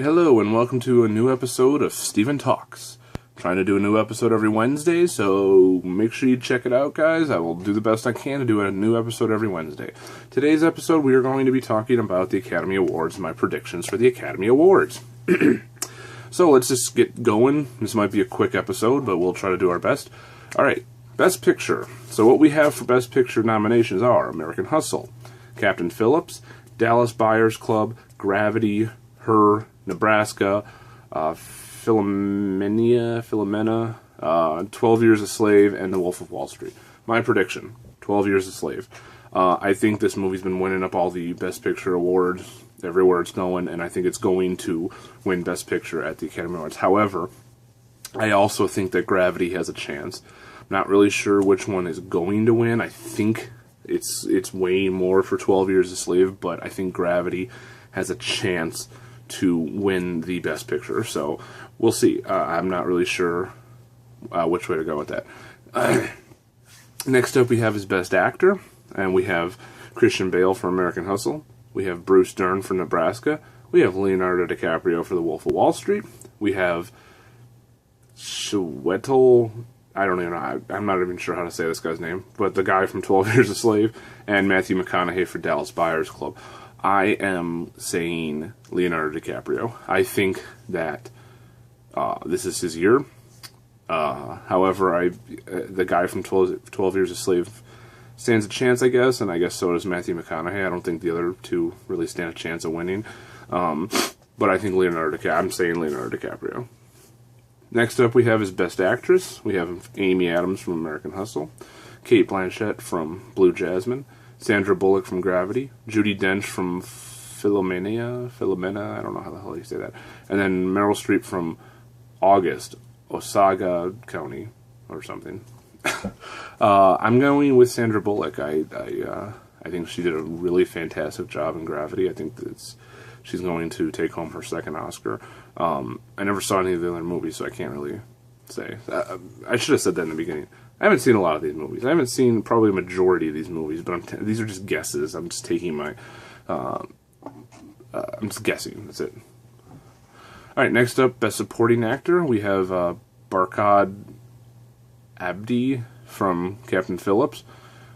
Hello and welcome to a new episode of Steven Talks. I'm trying to do a new episode every Wednesday, so make sure you check it out, guys. I will do the best I can to do a new episode every Wednesday. Today's episode, we are going to be talking about the Academy Awards and my predictions for the Academy Awards. So let's just get going. This might be a quick episode, but we'll try to do our best. Alright, Best Picture. So what we have for Best Picture nominations are American Hustle, Captain Phillips, Dallas Buyers Club, Gravity, Her, Nebraska, Philomena, 12 Years a Slave, and The Wolf of Wall Street. My prediction, 12 Years a Slave. I think this movie's been winning up all the Best Picture awards everywhere it's going, and I think it's going to win Best Picture at the Academy Awards. However, I also think that Gravity has a chance. I'm not really sure which one is going to win. I think it's way more for 12 Years a Slave, but I think Gravity has a chance to win the Best Picture, so we'll see. I'm not really sure which way to go with that. Next up we have his Best Actor, and we have Christian Bale for American Hustle, we have Bruce Dern for Nebraska, we have Leonardo DiCaprio for The Wolf of Wall Street, we have Chiwetel, I don't even know, I'm not even sure how to say this guy's name, but the guy from 12 Years a Slave, and Matthew McConaughey for Dallas Buyers Club. I am saying Leonardo DiCaprio. I think that this is his year. However, the guy from 12 Years a Slave stands a chance, I guess, and I guess so does Matthew McConaughey. I don't think the other two really stand a chance of winning. But I think I'm saying Leonardo DiCaprio. Next up, we have his Best Actress. We have Amy Adams from American Hustle, Cate Blanchett from Blue Jasmine, Sandra Bullock from Gravity, Judi Dench from Philomena, I don't know how the hell you say that, and then Meryl Streep from August, Osage County, or something. I'm going with Sandra Bullock. I think she did a really fantastic job in Gravity. I think that she's going to take home her second Oscar. I never saw any of the other movies, so I can't really say. I should have said that in the beginning. I haven't seen a lot of these movies. I haven't seen probably a majority of these movies, but these are just guesses. I'm just taking my... I'm just guessing. That's it. Alright, next up, Best Supporting Actor. We have Barkhad Abdi from Captain Phillips,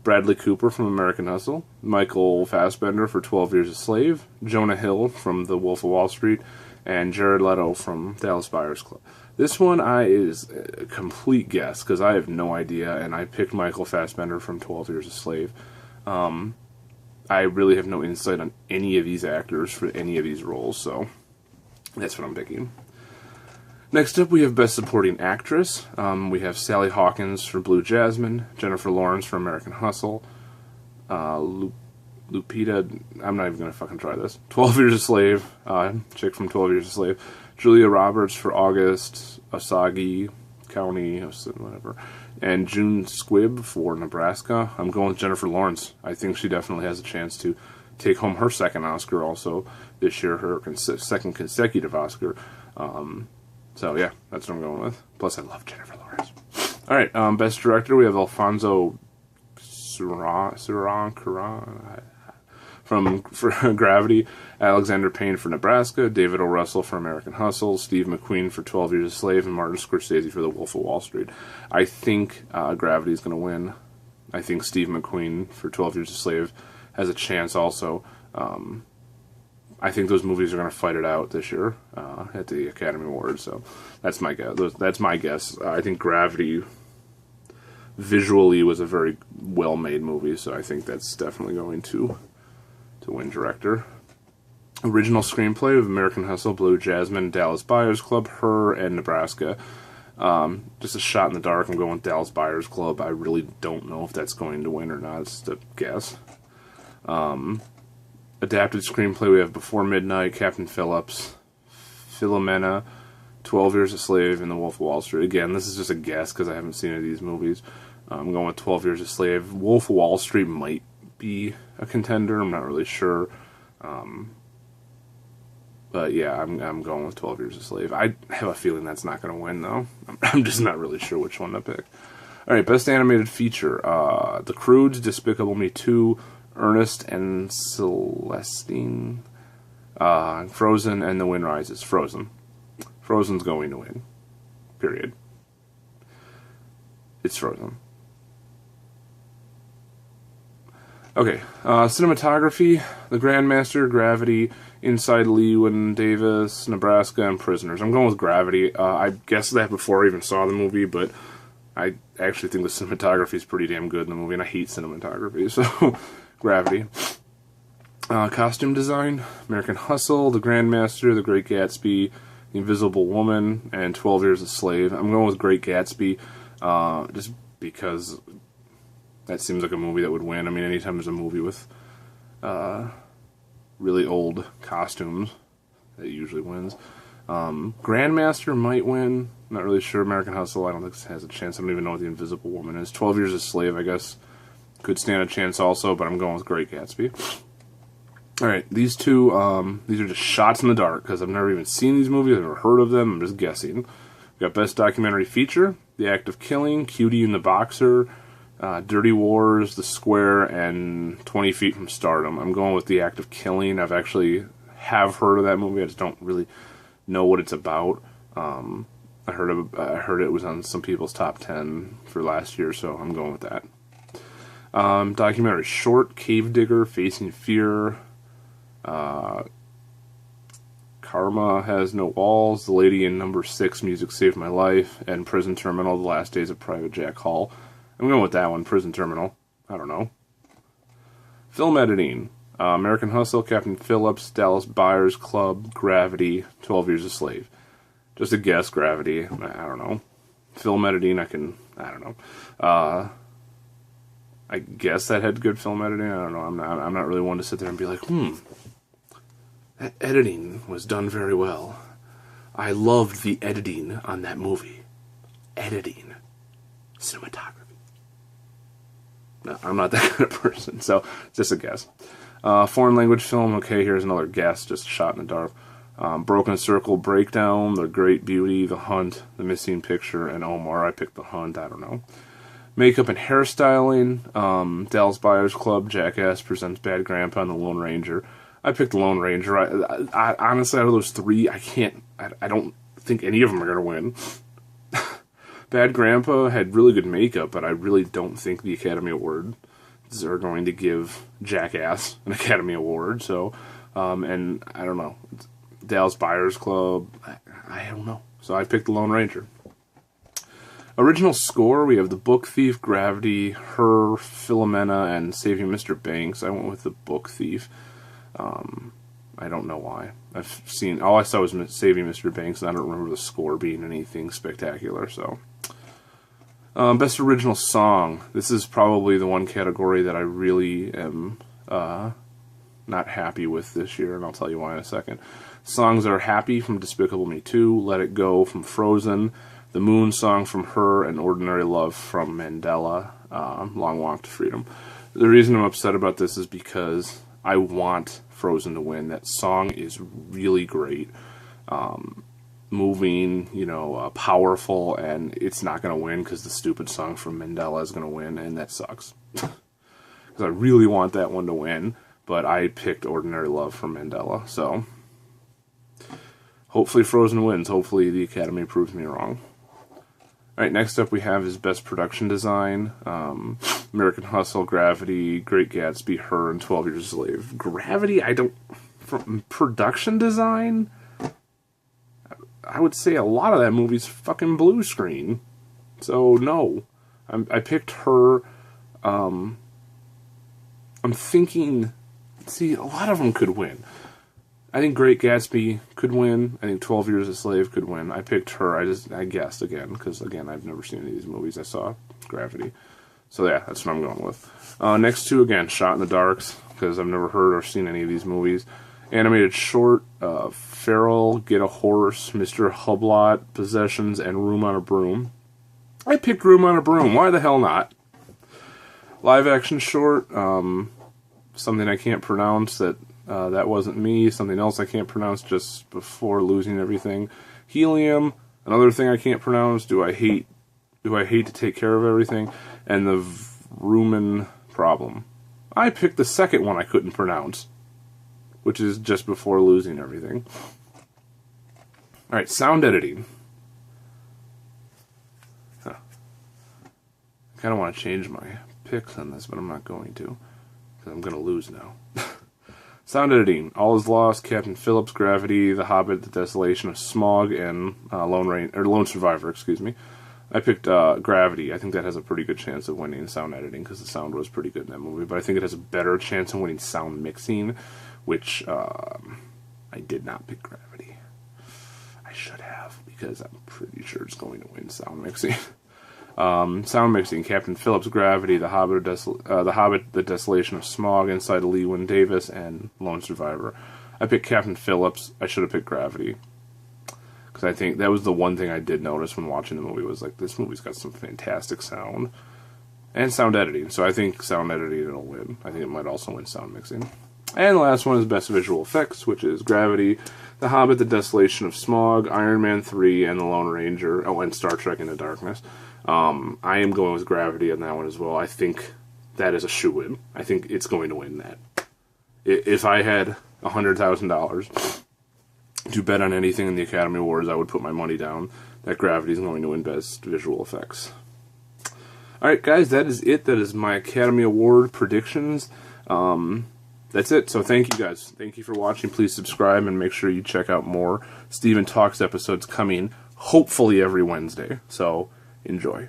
Bradley Cooper from American Hustle, Michael Fassbender for 12 Years a Slave, Jonah Hill from The Wolf of Wall Street, and Jared Leto from Dallas Buyers Club. This one is a complete guess, because I have no idea, and I picked Michael Fassbender from 12 Years a Slave. I really have no insight on any of these actors for any of these roles, so that's what I'm picking. Next up, we have Best Supporting Actress. We have Sally Hawkins for Blue Jasmine, Jennifer Lawrence for American Hustle, Lupita, I'm not even going to fucking try this, 12 Years a Slave, chick from 12 Years a Slave, Julia Roberts for August, Osage County, whatever, and June Squibb for Nebraska. I'm going with Jennifer Lawrence. I think she definitely has a chance to take home her second Oscar also this year, her second consecutive Oscar. So yeah, that's what I'm going with. Plus, I love Jennifer Lawrence. Alright, Best Director, we have Alfonso Cuarón for Gravity, Alexander Payne for Nebraska, David O. Russell for American Hustle, Steve McQueen for 12 Years a Slave, and Martin Scorsese for The Wolf of Wall Street. I think Gravity is going to win. I think Steve McQueen for 12 Years a Slave has a chance also. I think those movies are going to fight it out this year at the Academy Awards, so that's my guess. I think Gravity visually was a very well-made movie, so I think that's definitely going to win Director. Original Screenplay of American Hustle, Blue Jasmine, Dallas Buyers Club, Her, and Nebraska. Just a shot in the dark. I'm going with Dallas Buyers Club. I really don't know if that's going to win or not. It's just a guess. Adapted Screenplay, we have Before Midnight, Captain Phillips, Philomena, 12 Years a Slave, and The Wolf of Wall Street. Again, this is just a guess because I haven't seen any of these movies. I'm going with 12 Years a Slave. Wolf of Wall Street might be a contender. I'm not really sure. But yeah, I'm going with 12 Years a Slave. I have a feeling that's not going to win, though. I'm just not really sure which one to pick. Alright, Best Animated Feature. The Croods, Despicable Me 2, Ernest and Celestine. Frozen and The Wind Rises. Frozen. Frozen's going to win. Period. It's Frozen. Okay, cinematography, The Grandmaster, Gravity, Inside Llewyn Davis, Nebraska, and Prisoners. I'm going with Gravity. I guessed that before I even saw the movie, but I actually think the cinematography is pretty damn good in the movie, and I hate cinematography, so Gravity. Costume design, American Hustle, The Grandmaster, The Great Gatsby, The Invisible Woman, and 12 Years a Slave. I'm going with Great Gatsby, just because that seems like a movie that would win. I mean, anytime there's a movie with really old costumes, that usually wins. Grandmaster might win. Not really sure. American Hustle, I don't think has a chance. I don't even know what The Invisible Woman is. 12 Years a Slave, I guess, could stand a chance also, but I'm going with Great Gatsby. Alright, these two, these are just shots in the dark, because I've never even seen these movies, I've never heard of them, I'm just guessing. We've got Best Documentary Feature, The Act of Killing, Cutie and the Boxer, Dirty Wars, The Square, and 20 Feet from Stardom. I'm going with The Act of Killing. I've actually heard of that movie, I just don't really know what it's about. I heard it was on some people's top 10 for last year, so I'm going with that. Documentary short, Cave Digger, Facing Fear, Karma Has No Walls, The Lady in Number 6, Music Saved My Life, and Prison Terminal, The Last Days of Private Jack Hall. I'm going with that one, Prison Terminal. I don't know. Film editing, American Hustle, Captain Phillips, Dallas Buyers Club, Gravity, 12 Years a Slave. Just a guess, Gravity. I don't know. Film editing, I don't know. I guess that had good film editing. I don't know. I'm not really one to sit there and be like, that editing was done very well. I loved the editing on that movie. Editing. Cinematography. No, I'm not that kind of person, so just a guess. Foreign language film, okay, here's another guess, just a shot in the dark. Broken Circle, Breakdown, The Great Beauty, The Hunt, The Missing Picture, and Omar. I picked The Hunt, I don't know. Makeup and hairstyling, Dallas Buyers Club, Jackass Presents Bad Grandpa, and The Lone Ranger. I picked The Lone Ranger. I honestly, out of those three, I don't think any of them are going to win. Bad Grandpa had really good makeup, but I really don't think the Academy Awards are going to give Jackass an Academy Award. So, and I don't know. Dallas Buyers Club, I don't know. So I picked The Lone Ranger. Original score, we have The Book Thief, Gravity, Her, Philomena, and Saving Mr. Banks. I went with The Book Thief. I don't know why. All I saw was Saving Mr. Banks, and I don't remember the score being anything spectacular, so. Best Original Song. This is probably the one category that I really am not happy with this year, and I'll tell you why in a second. Songs are Happy from Despicable Me 2, Let It Go from Frozen, The Moon Song from Her, and Ordinary Love from Mandela, Long Walk to Freedom. The reason I'm upset about this is because I want Frozen to win. That song is really great. Moving, powerful, and it's not going to win because the stupid song from Mandela is going to win, and that sucks. Because I really want that one to win, but I picked Ordinary Love from Mandela, so hopefully Frozen wins. Hopefully the Academy proves me wrong. Alright, next up we have is Best Production Design, American Hustle, Gravity, Great Gatsby, Her, and 12 Years a Slave. Gravity, from production design, I would say a lot of that movie's fucking blue screen. So, no. I picked Her. I'm thinking, a lot of them could win. I think Great Gatsby could win. I think 12 Years a Slave could win. I picked Her. I guessed again, because, again, I've never seen any of these movies. I saw Gravity. So, yeah, that's what I'm going with. Next two, again, Shot in the Darks, because I've never heard or seen any of these movies. Animated short, Feral, Get a Horse, Mr. Hublot, Possessions, and Room on a Broom. I picked Room on a Broom. Why the hell not? Live action short, something I can't pronounce that wasn't me. Something else I can't pronounce just before losing everything. Helium, another thing I can't pronounce. Do I hate to take care of everything? And the Vrooman Problem. I picked the second one I couldn't pronounce. which is just before losing everything. Alright, sound editing. Huh. I kind of want to change my picks on this, but I'm not going to, because I'm going to lose now. Sound editing. All is Lost, Captain Phillips, Gravity, The Hobbit, The Desolation of Smaug, and Lone Survivor, excuse me. I picked Gravity. I think that has a pretty good chance of winning sound editing, because the sound was pretty good in that movie, but I think it has a better chance of winning sound mixing, which I did not pick Gravity. I should have, because I'm pretty sure it's going to win sound mixing. Sound mixing: Captain Phillips, Gravity, The Hobbit, The Desolation of Smaug, Inside Llewyn Davis, and Lone Survivor. I picked Captain Phillips. I should have picked Gravity, because I think that was the one thing I did notice when watching the movie, was like, this movie's got some fantastic sound and sound editing. So I think sound editing will win. I think it might also win sound mixing. And the last one is Best Visual Effects, which is Gravity, The Hobbit, The Desolation of Smaug, Iron Man 3, and The Lone Ranger. Oh, and Star Trek Into Darkness. I am going with Gravity on that one as well. I think that is a shoo-in. I think it's going to win that. If I had $100,000 to bet on anything in the Academy Awards, I would put my money down that Gravity is going to win Best Visual Effects. Alright, guys, that is it. That is my Academy Award predictions. That's it. So thank you, guys. Thank you for watching. Please subscribe and make sure you check out more Steven Talks episodes coming, hopefully every Wednesday. So enjoy.